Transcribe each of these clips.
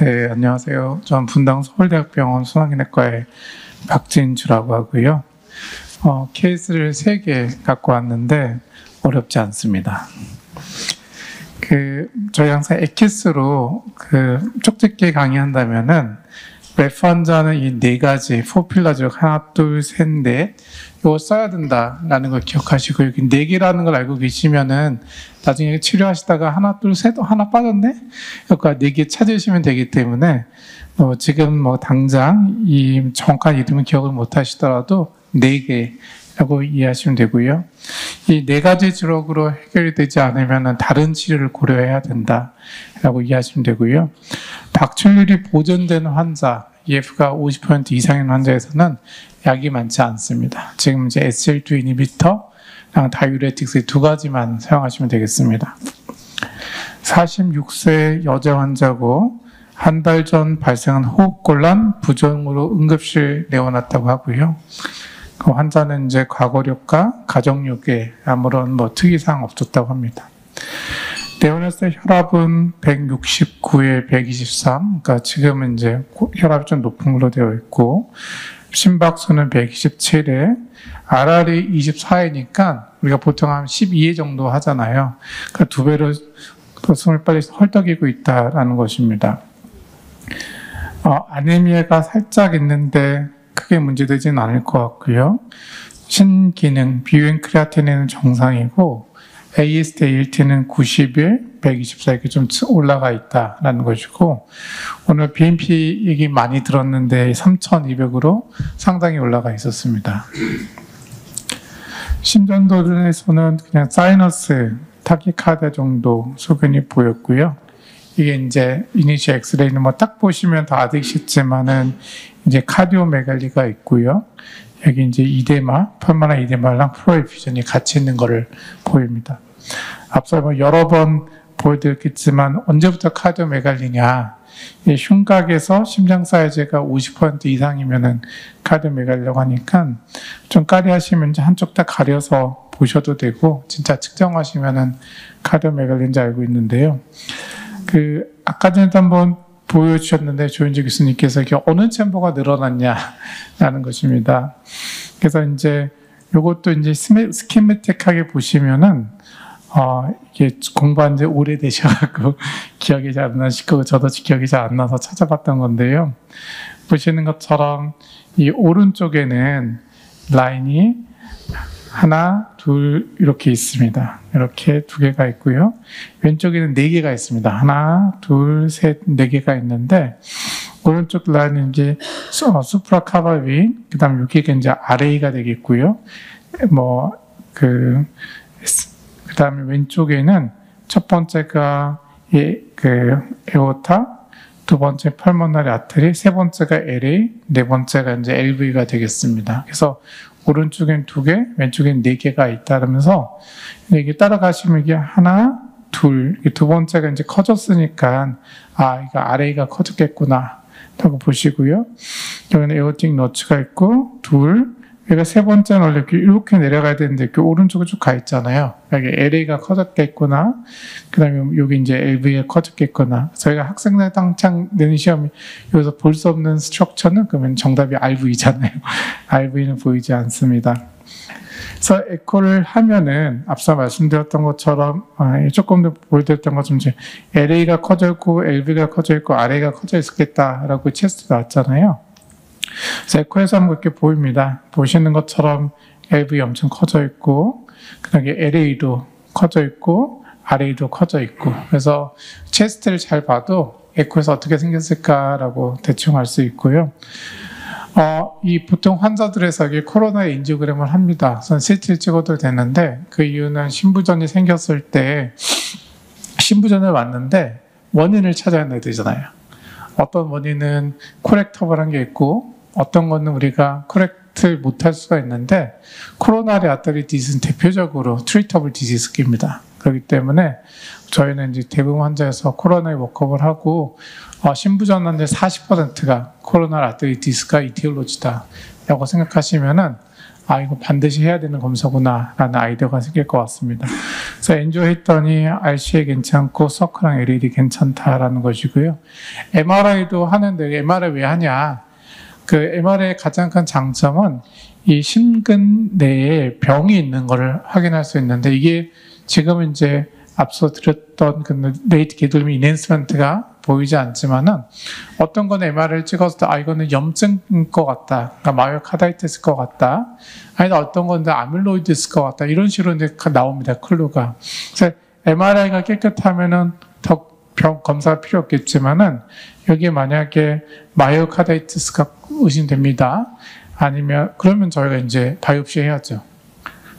네, 안녕하세요. 전 분당 서울대학병원 소화기내과의 박진주라고 하고요. 케이스를 3개 갖고 왔는데 어렵지 않습니다. 저희 항상 엑기스로 쪽집게 강의한다면은 레프 환자는 이 4가지, 4필러, 하나, 둘, 셋, 넷, 이거 써야 된다라는 걸 기억하시고, 여기 4개라는 걸 알고 계시면은 나중에 치료하시다가 하나, 둘, 셋, 하나 빠졌네? 그러니까 4개 찾으시면 되기 때문에, 지금 당장 이 정확한 이름은 기억을 못 하시더라도 4개라고 이해하시면 되고요. 이 4가지 주력으로 해결이 되지 않으면 다른 치료를 고려해야 된다라고 이해하시면 되고요. 박출률이 보존된 환자, EF가 50% 이상인 환자에서는 약이 많지 않습니다. 지금 이제 SGLT2 이니비터랑 다이유레틱스 2가지만 사용하시면 되겠습니다. 46세 여자 환자고 한 달 전 발생한 호흡곤란 부종으로 응급실 내원했다고 하고요. 그 환자는 이제 과거력과 가족력에 아무런 특이사항 없었다고 합니다. 내원했을 때 혈압은 169에 123, 그러니까 지금은 이제 혈압이 좀 높은 걸로 되어 있고, 심박수는 127에, RR이 24이니까 우리가 보통 한 12회 정도 하잖아요. 그러니까 2배로 숨을 빨리 헐떡이고 있다라는 것입니다. 아네미아가 살짝 있는데 크게 문제되지는 않을 것 같고요. 신기능, 비유행 크레아틴은 정상이고, AST, ALT는 91, 124 이렇게 좀 올라가 있다라는 것이고, 오늘 BNP 얘기 많이 들었는데 3,200으로 상당히 올라가 있었습니다. 심전도에서는 그냥 사이너스, 타키카르디아 정도 소견이 보였고요. 이게 이제 이니셜 엑스레이는 딱 보시면 다 아시겠지만은 이제 카디오메갈리가 있고요. 여기 이제 이데마, 펄모널 이데마랑 프로에피전이 같이 있는 것을 보입니다. 앞서 여러 번 보여드렸겠지만 언제부터 카디오메갈리냐? 흉곽에서 심장 사이즈가 50% 이상이면은 카디오메갈리라고 하니까 좀 까리하시면 이제 한쪽 다 가려서 보셔도 되고 진짜 측정하시면은 카디오메갈리인지 알고 있는데요. 아까 전에도 한번 보여주셨는데 조윤재 교수님께서 이게 어느 챔버가 늘어났냐라는 것입니다. 그래서 이제 요것도 이제 스키매틱하게 보시면은 이게 공부한 지 오래되셔가지고 기억이 잘 안 나실 거고 저도 기억이 잘 안 나서 찾아봤던 건데요. 보시는 것처럼 이 오른쪽에는 라인이 하나, 둘 이렇게 있습니다. 이렇게 2개가 있고요. 왼쪽에는 4개가 있습니다. 하나, 둘, 셋, 4개가 있는데 오른쪽 라인은 이제 수프라카발빈, 그 다음에 여기가 이제 RA가 되겠고요. 그 다음에 왼쪽에는 첫 번째가 에오타, 두 번째 펄모너리 아테리, 세 번째가 LA, 네 번째가 이제 LV가 되겠습니다. 그래서 오른쪽엔 2개, 왼쪽엔 4개가 있다면서 이게 따라가시면 이게 하나, 둘, 두 번째가 이제 커졌으니까 이거 RA가 커졌겠구나 라고 보시고요. 여기는 에어틱 너츠가 있고 둘, 여기가 세 번째는 원래 이렇게 내려가야 되는데 이렇게 오른쪽에 쭉 가 있잖아요. 여기 LA가 커졌겠구나. 그 다음에 여기 이제 LV가 커졌겠구나. 저희가 학생들 당장 내는 시험이 여기서 볼 수 없는 스트럭처는 그러면 정답이 RV잖아요. RV는 보이지 않습니다. 그래서 에코를 하면은 앞서 말씀드렸던 것처럼 조금 더 보여드렸던 것처럼 이제 LA가 커져 있고 LV가 커져 있고 RA가 커져 있었겠다라고 체스트 나왔잖아요. 그래서 에코에서 한번 이렇게 보입니다. 보시는 것처럼 LV 엄청 커져 있고, 그 다음에 LA도 커져 있고, RA도 커져 있고, 그래서 체스트를 잘 봐도 에코에서 어떻게 생겼을까라고 대충 알 수 있고요. 이 보통 환자들에서 코로나 엔지오그램을 합니다. CT를 찍어도 되는데, 그 이유는 신부전이 생겼을 때, 신부전을 왔는데, 원인을 찾아야 되잖아요. 어떤 원인은 코렉터블한 게 있고 어떤 거는 우리가 코렉트 못할 수가 있는데 코로나리 아터리 디지즈는 대표적으로 트리터블 디지즈입니다. 그렇기 때문에 저희는 이제 대부분 환자에서 코로나에 워크업을 하고 신부전 환자 40%가 코로나리 아터리 디지즈가 이티올로지다 라고 생각하시면은 아, 이거 반드시 해야 되는 검사구나 라는 아이디어가 생길 것 같습니다. 그래서 엔조 했더니 RCA 괜찮고 서크랑 LED 괜찮다라는 것이고요. MRI도 하는데 MRI 왜 하냐? 그 MRI의 가장 큰 장점은 이 심근 내에 병이 있는 것을 확인할 수 있는데, 이게 지금 이제 앞서 드렸던 그 레이트 게돌미 이넨스먼트가 보이지 않지만은 어떤 건 MRI를 찍어서 아, 이거는 염증인 것 같다, 그러니까 마이오카다이티스일 것 같다, 아니 어떤 건 아밀로이드일 것 같다, 이런 식으로 이제 나옵니다, 클루가. 그래서 MRI가 깨끗하면은 더 병 검사가 필요 없겠지만은 여기 만약에 마이오카다이티스가 의심됩니다. 아니면 그러면 저희가 이제 바이옵시 해야죠.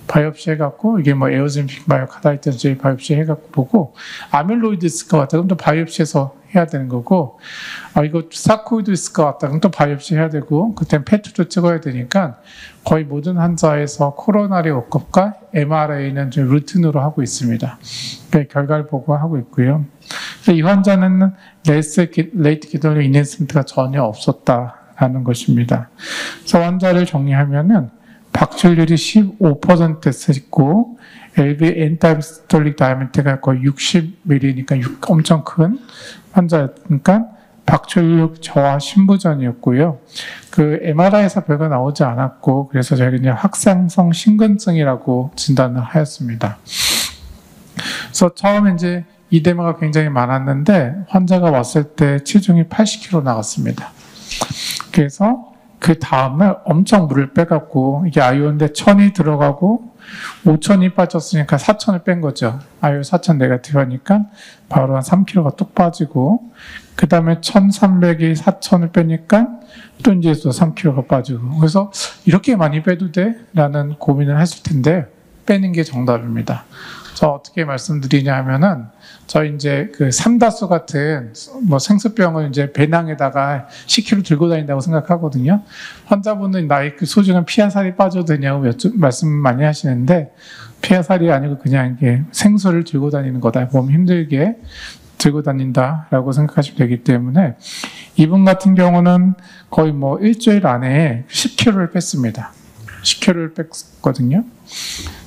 바이옵시 해갖고 이게 뭐 에오젠픽 마이오카다이티스 바이옵시 해갖고 보고 아밀로이드 있을 것 같다, 그럼 또 바이옵시해서 해야 되는 거고, 아 이거 사코이드 있을 것 같다, 그럼 또 바이옵시 해야 되고, 그땐 페트도 찍어야 되니까 거의 모든 환자에서 코로나리 워크업과 MRI는 좀 루틴으로 하고 있습니다. 결과를 보고하고 있고요. 이 환자는 레이트 기돌리 이넨스먼트가 전혀 없었다라는 것입니다. 그래서 환자를 정리하면은 박출률이 15% 됐고, LV 엔타이스톨릭 다이아미터가 거의 60mm니까 엄청 큰 환자였으니까 박출률 저하 신부전이었고요. 그 MRI에서 별거 나오지 않았고, 그래서 저희가 이제 확산성 심근증이라고 진단을 하였습니다. 그래서 처음에 이제 이데마가 굉장히 많았는데 환자가 왔을 때 체중이 80kg 나갔습니다. 그래서 그 다음날 엄청 물을 빼갖고, 이게 아이오인데 1000이 들어가고 5000이 빠졌으니까 4000을 뺀 거죠. 아이오 4000 네거티브 하니까 바로 한 3kg가 뚝 빠지고, 그 다음에 1300이 4000을 빼니까 또 이제 또 3kg가 빠지고, 그래서 이렇게 많이 빼도 돼? 라는 고민을 했을 텐데 빼는 게 정답입니다. 저 어떻게 말씀드리냐 하면은, 저 이제 그 삼다수 같은 뭐 생수병을 이제 배낭에다가 10kg 들고 다닌다고 생각하거든요. 환자분은 나의 그 소중한 피하살이 빠져도 되냐고 말씀 많이 하시는데, 피하살이 아니고 그냥 이게 생수를 들고 다니는 거다, 몸 힘들게 들고 다닌다라고 생각하시면 되기 때문에, 이분 같은 경우는 거의 뭐 일주일 안에 10kg를 뺐습니다. 10kg를 뺐거든요.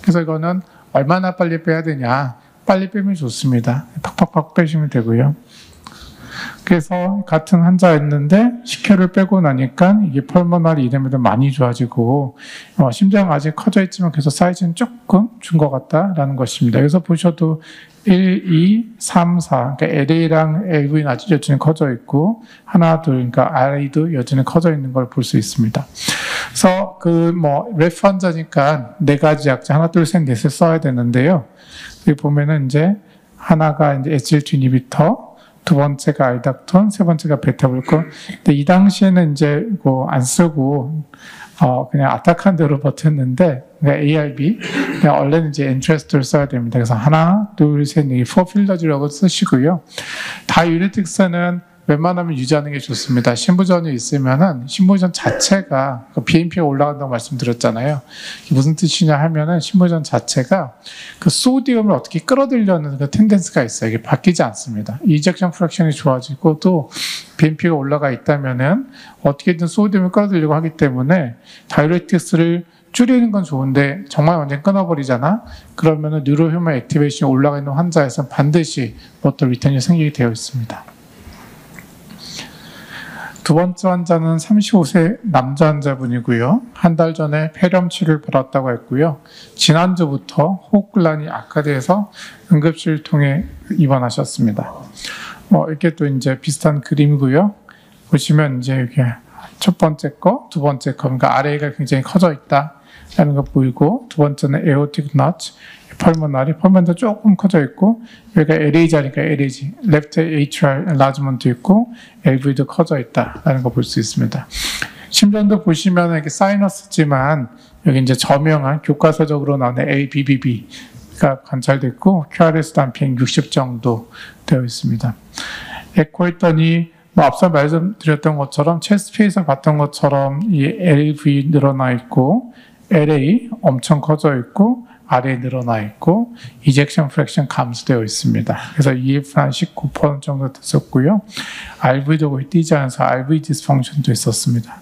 그래서 이거는 얼마나 빨리 빼야 되냐, 빨리 빼면 좋습니다. 팍팍팍 빼시면 되고요. 그래서 같은 환자였는데 10kg를 빼고 나니까 이게 펄모널 이데마도 많이 좋아지고, 심장 아직 커져 있지만 계속 사이즈는 조금 준 것 같다라는 것입니다. 그래서 보셔도 1, 2, 3, 4, 그러니까 LA랑 LV는 아직 여전히 커져 있고, 하나, 둘, 그러니까 RA도 여전히 커져 있는 걸 볼 수 있습니다. 그래서 그 뭐 레프 환자니까 4가지 약제 하나, 둘, 셋, 넷을 써야 되는데요. 여기 보면은 이제 하나가 이제 SGLT 이니비터, 두 번째가 알닥톤, 세 번째가 베타블루콘. 근데 이 당시에는 이제 이거 안 쓰고 그냥 아타칸 대로 버텼는데, 그러니까 ARB, 그냥 원래는 이제 엔트레스트를 써야 됩니다. 그래서 하나, 둘, 셋, 넷, 4필러즈라고 쓰시고요. 다이유레틱스는 웬만하면 유지하는 게 좋습니다. 신부전이 있으면은 신부전 자체가 그 BNP가 올라간다고 말씀드렸잖아요. 무슨 뜻이냐 하면은 신부전 자체가 그 소디움을 어떻게 끌어들이려는 그 텐덴스가 있어요. 이게 바뀌지 않습니다. 이젝션 프랙션이 좋아지고 또 BNP가 올라가 있다면은 어떻게든 소디움을 끌어들이려고 하기 때문에 다이유레틱스를 줄이는 건 좋은데 정말 완전 끊어버리잖아? 그러면은 뉴로휴먼 액티베이션이 올라가 있는 환자에서는 반드시 모터 리턴이 생기게 되어 있습니다. 두 번째 환자는 35세 남자 환자분이고요. 한 달 전에 폐렴 치료를 받았다고 했고요. 지난주부터 호흡곤란이 악화돼서 응급실 통해 입원하셨습니다. 이렇게 또 이제 비슷한 그림이고요. 보시면 이제 이렇게 첫 번째 거, 두 번째 거, 그러니까 RA가 굉장히 커져 있다라는 거 보이고, 두 번째는 에오틱 너츠, 펄모널도 조금 커져 있고, 여기가 LA 자리니까 LAG, 레프트 atrial enlargement도 있고, LV도 커져 있다라는 거 볼 수 있습니다. 심전도 보시면 이렇게 사이너스지만 여기 이제 저명한 교과서적으로 나오는 ABBB가 관찰됐고, QRS도 한 160 정도 되어 있습니다. 에코 했더니 앞서 말씀드렸던 것처럼 체스트피에서 봤던 것처럼 이 LV 늘어나 있고, LA 엄청 커져 있고, RA 늘어나 있고, 이젝션 프랙션 감소되어 있습니다. 그래서 EF 한 19% 정도 됐었고요. RV도 거의 뛰지 않아서 RV 디스펑션도 있었습니다.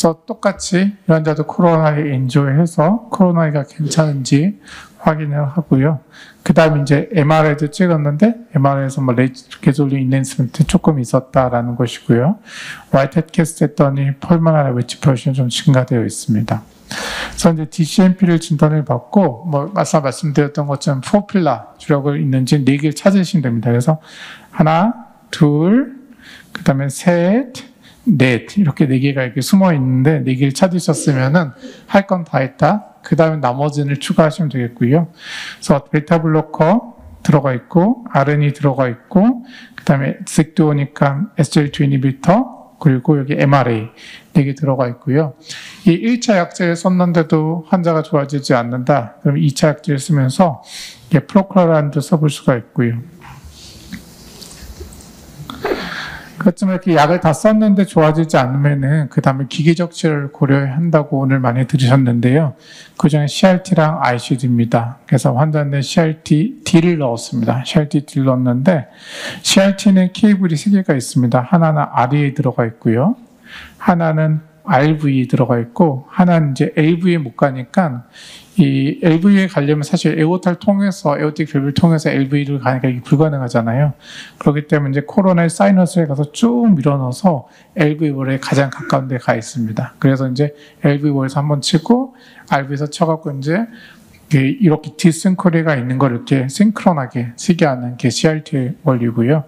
그래서 똑같이 이 환자도 코로나에 인조해서 코로나가 괜찮은지 확인을 하고요. 그 다음에 이제 MRI도 찍었는데 MRI에서 뭐 레이저리 인핸스먼트 조금 있었다라는 것이고요. 와이트 캐스트 했더니 펄모나리 웨지 프레셔는 좀 증가되어 있습니다. 그래서 이제 DCMP를 진단을 받고 뭐 말씀드렸던 것처럼 포필라 주력을 있는지 4개를 찾으시면 됩니다. 그래서 하나, 둘, 그 다음에 셋, 넷 이렇게 4개가 이렇게 숨어 있는데 4개를 찾으셨으면은 할 건 다 했다. 그 다음에 나머지를 추가하시면 되겠고요. 그래서 베타 블로커 들어가 있고 RNA 들어가 있고 그 다음에 섹도니까 SGLT2 이니비터 그리고 여기 MRA 4개 들어가 있고요. 이 1차 약제를 썼는데도 환자가 좋아지지 않는다. 그럼 2차 약제를 쓰면서 프로클라란도 써볼 수가 있고요. 그렇지만 이렇게 약을 다 썼는데 좋아지지 않으면은 그 다음에 기계적 치료를 고려해야 한다고 오늘 많이 들으셨는데요. 그 중에 CRT랑 ICD입니다. 그래서 환자한테 CRT-D를 넣었습니다. CRT-D를 넣었는데 CRT는 케이블이 3개가 있습니다. 하나는 RE에 들어가 있고요. 하나는 RV에 들어가 있고 하나는 이제 LV에 못 가니까 이 LV에 가려면 사실 에오탈 통해서 에오틱 밸브를 통해서 LV를 가니까 이게 불가능하잖아요. 그렇기 때문에 이제 코로나의 사이너스에 가서 쭉 밀어넣어서 LV볼에 가장 가까운 데 가 있습니다. 그래서 이제 LV볼에서 한번 치고 RV에서 쳐갖고 이제 이렇게 디싱크리가 있는 걸 이렇게 싱크론하게 쓰게 하는 게 CRT 원리고요.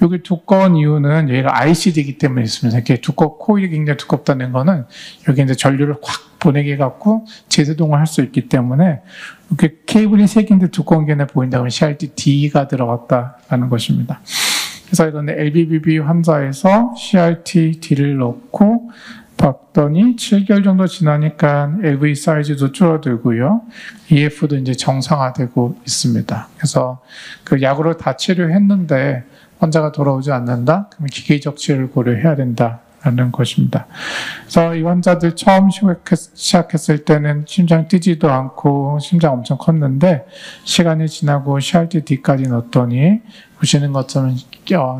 여기 두꺼운 이유는 얘가 ICD이기 때문에 있습니다. 이렇게 코일이 굉장히 두껍다는 거는 여기 이제 전류를 확 보내게 갖고 재세동을 할 수 있기 때문에 이렇게 케이블이 3개인데 두꺼운 게 보인다면 CRT-D가 들어갔다라는 것입니다. 그래서 이런 LBBB 환자에서 CRT-D를 넣고 봤더니 7개월 정도 지나니까 LV 사이즈도 줄어들고요. EF도 이제 정상화되고 있습니다. 그래서 그 약으로 다 치료했는데 환자가 돌아오지 않는다? 그러면 기계적 치료를 고려해야 된다라는 것입니다. 그래서 이 환자들 처음 시작했을 때는 심장 뛰지도 않고 심장 엄청 컸는데 시간이 지나고 CRT-D까지 넣었더니 보시는 것처럼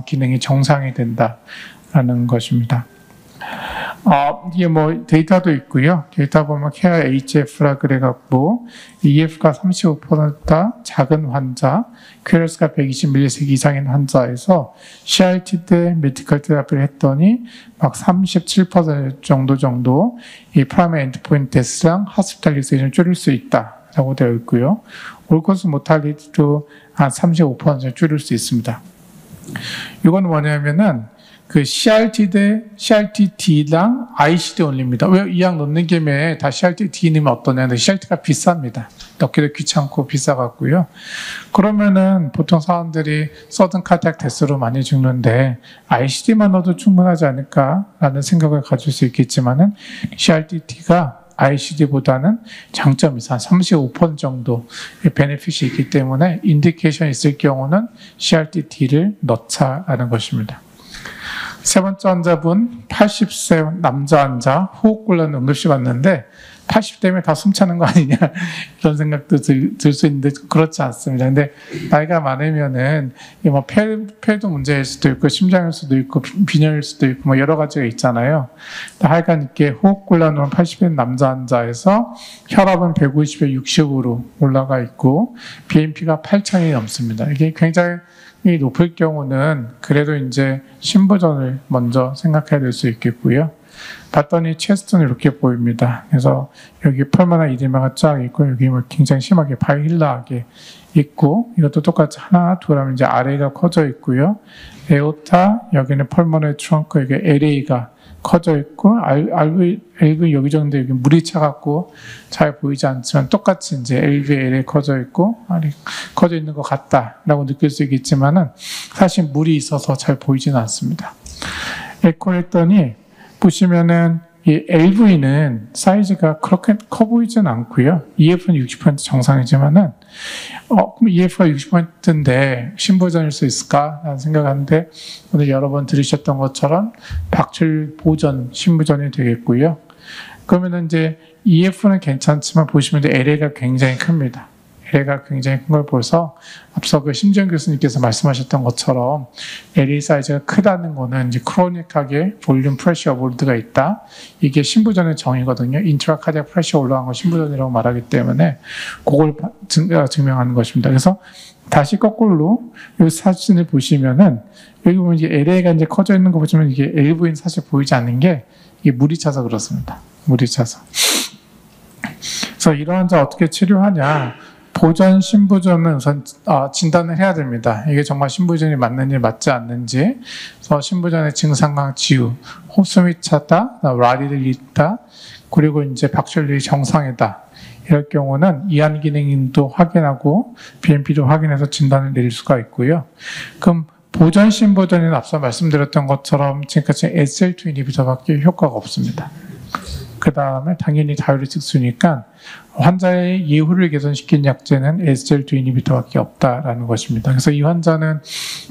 기능이 정상이 된다라는 것입니다. 이게 뭐 데이터도 있고요. 데이터 보면 케어 HF라 그래갖고 EF가 35%다 작은 환자, 퀘러스가 120ml 이상인 환자에서 CRT 때 메디컬 테라피를 했더니 막 37% 정도 이 프라이머리 엔드포인트 테스트랑 하스피탈리제이션을 줄일 수 있다라고 되어 있고요. 올코스 모탈리티도 한 35% 줄일 수 있습니다. 이건 뭐냐면은 그 CRT 대 CRT-D랑 ICD 올립니다. 왜 이 약 넣는 김에 다 CRT-D 넣으면 어떠냐? 근데 CRT가 비쌉니다. 넣기도 귀찮고 비싸갖고요. 그러면은 보통 사람들이 서든 카디악 데스로 많이 죽는데 ICD만 넣어도 충분하지 않을까라는 생각을 가질 수 있겠지만은 CRT-D가 ICD보다는 장점이 한 35% 정도 베네핏이 있기 때문에 인디케이션이 있을 경우는 CRT-D를 넣자라는 것입니다. 세 번째 환자분 80세 남자 환자 호흡곤란 응급실 왔는데 80대면 다 숨차는 거 아니냐 이런 생각도 들 수 있는데 그렇지 않습니다. 근데 나이가 많으면은 뭐 폐도 문제일 수도 있고 심장일 수도 있고 빈혈일 수도 있고 뭐 여러 가지가 있잖아요. 하여간 이렇게 호흡곤란으로 80대 남자 환자에서 혈압은 150에 60으로 올라가 있고 BNP가 8,000이 넘습니다. 이게 굉장히 높을 경우는 그래도 이제 심부전을 먼저 생각해야 될 수 있겠고요. 봤더니 체스트는 이렇게 보입니다. 그래서 여기 펄모나 이디마가 쫙 있고 여기 뭐 굉장히 심하게 바이힐라하게 있고 이것도 똑같이 하나 둘 하면 이제 RA가 커져 있고요. 에오타 여기는 펄모나 트렁크 여기 LA가 커져 있고 LV 여기 정도 여기 물이 차갖고 잘 보이지 않지만 똑같이 이제 LV, LA 커져 있고 커져 있는 것 같다라고 느낄 수 있겠지만은 사실 물이 있어서 잘 보이지는 않습니다. 에코를 했더니 보시면은 이 LV는 사이즈가 그렇게 커 보이진 않고요. EF는 60% 정상이지만은 그럼 EF가 60%인데 심부전일 수 있을까? 라는 생각하는데 오늘 여러 번 들으셨던 것처럼 박출 보전 심부전이 되겠고요. 그러면은 이제 EF는 괜찮지만 보시면 LA가 굉장히 큽니다. LA가 굉장히 큰 걸 보여서 앞서 그 심지영 교수님께서 말씀하셨던 것처럼 LA 사이즈가 크다는 거는 이제 크로닉하게 볼륨 프레셔 오버로드가 있다. 이게 신부전의 정의거든요. 인트라카디악 프레셔 올라간 거 신부전이라고 말하기 때문에 그걸 증명하는 것입니다. 그래서 다시 거꾸로 이 사진을 보시면은 여기 보면 이제 LA가 이제 커져 있는 거 보시면 이게 LV는 사실 보이지 않는 게 이게 물이 차서 그렇습니다. 물이 차서. 그래서 이런 환자 어떻게 치료하냐? 보전, 신부전은 우선 진단을 해야 됩니다. 이게 정말 신부전이 맞는지 맞지 않는지. 그래서 신부전의 증상과 지우, 호흡이 차다, 라디들이 있다, 그리고 이제 박출률이 정상이다. 이럴 경우는 이완 기능도 확인하고 BNP도 확인해서 진단을 내릴 수가 있고요. 그럼 보전, 신부전에는 앞서 말씀드렸던 것처럼 지금까지 SL2 이니비터밖에 효과가 없습니다. 그 다음에 당연히 다이우레틱스니까 환자의 예후를 개선시킨 약제는 SGLT2 이니비터밖에 없다라는 것입니다. 그래서 이 환자는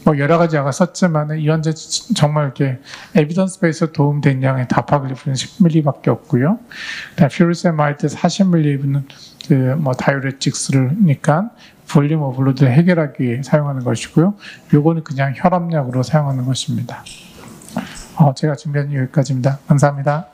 뭐 여러 가지 약을 썼지만 이 환자 정말 이렇게 에비던스 베이스로 도움된 양의 다파글리프는 10ml밖에 없고요. 퓨리세마이드 40ml는 그 뭐 다이우레틱스니까 볼륨 오버로드를 해결하기 위해 사용하는 것이고요. 요거는 그냥 혈압약으로 사용하는 것입니다. 제가 준비한 여기까지입니다. 감사합니다.